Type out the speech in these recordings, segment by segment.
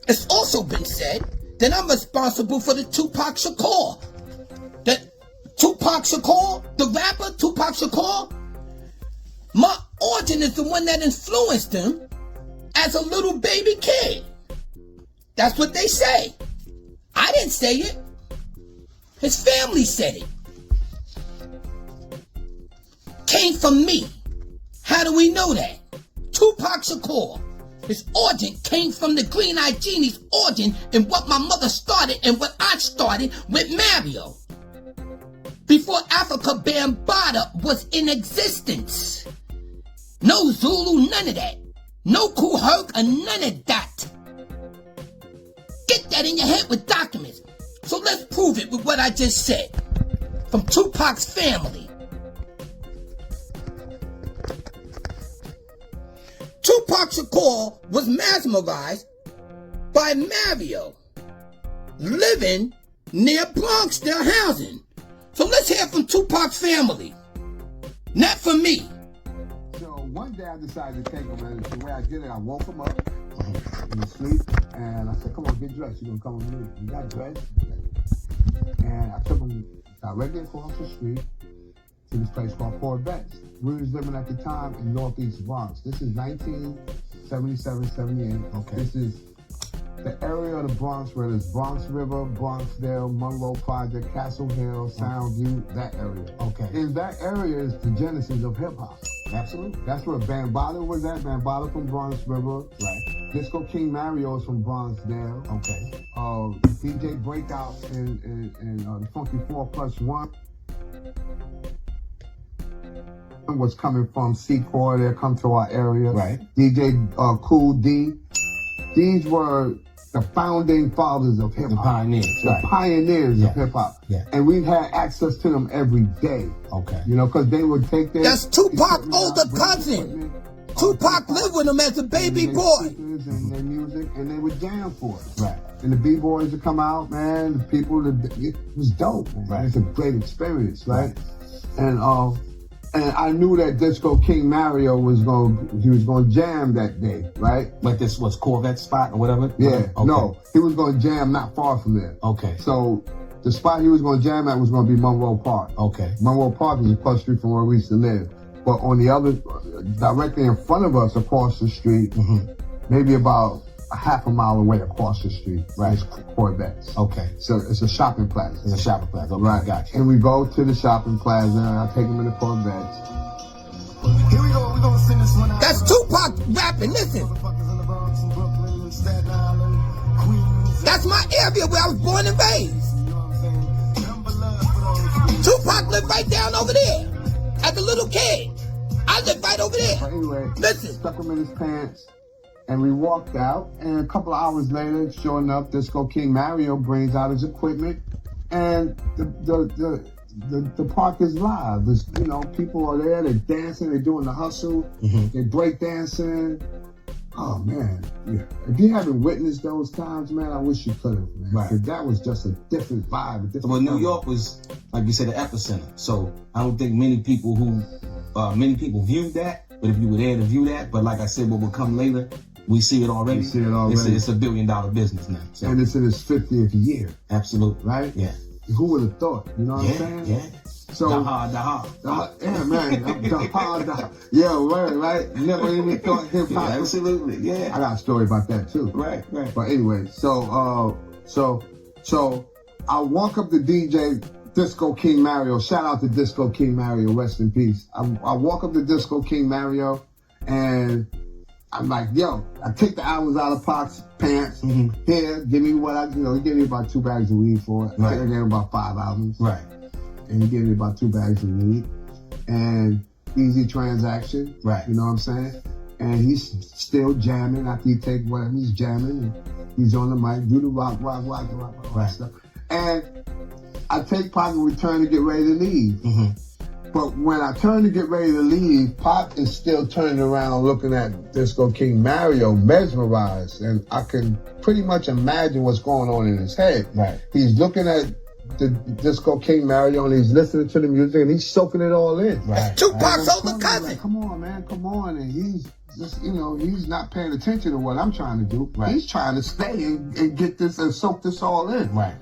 It's also been said that I'm responsible for the Tupac Shakur. That Tupac Shakur, the rapper Tupac Shakur, my origin is the one that influenced him as a little baby kid. That's what they say. I didn't say it. His family said it. Came from me. How do we know that? Tupac Shakur. His origin came from the Green-Eyed Genie's origin and what my mother started and what I started with Mario. Before Africa Bambaataa was in existence. No Zulu, none of that. No Kuherk, or none of that. Get that in your head with documents. So let's prove it with what I just said. From Tupac's family. Tupac Shakur was mesmerized by Mario living near Bronxdale housing. So let's hear from Tupac's family. Not from me. So one day I decided to take him, and the way I did it, I woke him up in his sleep, and I said, come on, get dressed. You're going to come with me. He got dressed, and I took him directly across the street to this place called Fort Betts. We was living at the time in Northeast Bronx. This is 1977, 78. Okay. This is the area of the Bronx where there's Bronx River, Bronxdale, Monroe Project, Castle Hill, Soundview, that area. Okay. In that area is the genesis of hip hop. Absolutely. That's where Bambaataa was at. Bambaataa from Bronx River. Right. Disco King Mario is from Bronxdale. Okay. DJ Breakout and the Funky 4+1 was coming from Secor. They come to our area. Right. DJ Cool D. These were the founding fathers of hip hop. The pioneers. The pioneers of hip hop. Yeah. And we've had access to them every day. Okay. You know, because they would take their... That's Tupac's older cousin. Tupac lived with him as a baby boy. And their music, and they would jam for it. Right. And the B-boys would come out, man. The people, it was dope, man. Right. It's a great experience, right? And I knew that Disco King Mario was going to jam that day, right? Like this was Corvette spot or whatever? Yeah, Okay. no, he was going to jam not far from there. Okay. So the spot he was going to jam at was going to be Monroe Park. Okay. Monroe Park is across the street from where we used to live. But on the other, directly in front of us across the street, maybe about a half a mile away across the street, right? It's Corvettes. Okay. So it's a shopping plaza. It's a shopping plaza. Okay, Right. Gotcha. And we go to the shopping plaza and I take him in the Corvettes. Here we go, we're gonna send this one out. That's Tupac rapping, listen. That's my area where I was born and raised. Tupac lived right down over there. As a little kid. I lived right over there. But anyway, Listen. stuck him in his pants and we walked out. And a couple of hours later, sure enough, Disco King Mario brings out his equipment and the park is live. There's, you know, people are there, they're dancing, they're doing the hustle, they break dancing. Oh man, yeah. If you haven't witnessed those times, man, I wish you could have, man. Right. Because that was just a different vibe. A different Well, New level. York was, like you said, the epicenter. So I don't think many people viewed that. But if you were there to view that, but like I said, what will come later, we see it already. We see it already. It's a $1 billion business now. So. And it's in his 50th year, Absolutely. right? Yeah. Who would have thought? You know what I'm saying? Yeah. So, yeah, man. Yeah, word, right? Never even thought hip hop. Yeah, absolutely. Yeah. I got a story about that too. Right. But anyway, so I walk up to DJ Disco King Mario. Shout out to Disco King Mario. Rest in peace. I walk up to Disco King Mario, and I'm like, yo, I take the hours out of Pac's pants. Here, give me what he gave me about 2 bags of weed for it. Right. I gave him about 5 albums. Right. And he gave me about 2 bags of weed. And easy transaction. Right. You know what I'm saying? And he's still jamming after he take whatever he's jamming. And he's on the mic, do the rock Right. stuff. And I take Pac and we turn to get ready to leave. But when I turn to get ready to leave, Pac is still turning around looking at Disco King Mario, mesmerized. And I can pretty much imagine what's going on in his head. Right. He's looking at the Disco King Mario, and he's listening to the music and he's soaking it all in. Right. Tupac's And I'm older telling cousin. you, like, come on, man, come on. And he's just, he's not paying attention to what I'm trying to do. Right. He's trying to stay and get this and soak this all in. Right.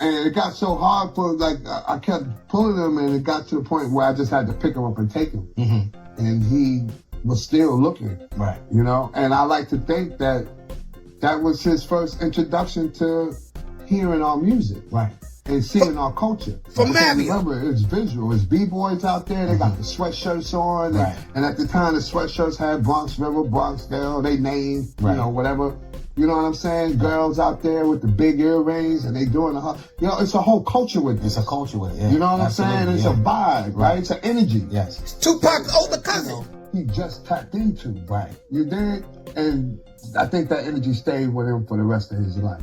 And it got so hard for, like, I kept pulling him, and it got to the point where I just had to pick him up and take him. Mm-hmm. And he was still looking. Right. And I like to think that was his first introduction to hearing our music. Right. And seeing our culture. For Because Mario. remember, it's visual. It's B-boys out there. They got the sweatshirts on. Right. And at the time, the sweatshirts had Bronx River, Bronxdale, they name, Right. whatever. You know what I'm saying? Girls out there with the big earrings, and they doing it's a whole culture with this. It's a culture with it. Yeah. You know what I'm Absolutely, saying? It's a vibe, right? It's an energy. Yes. Tupac's older cousin. He just tapped into. Right. You dig? And I think that energy stayed with him for the rest of his life.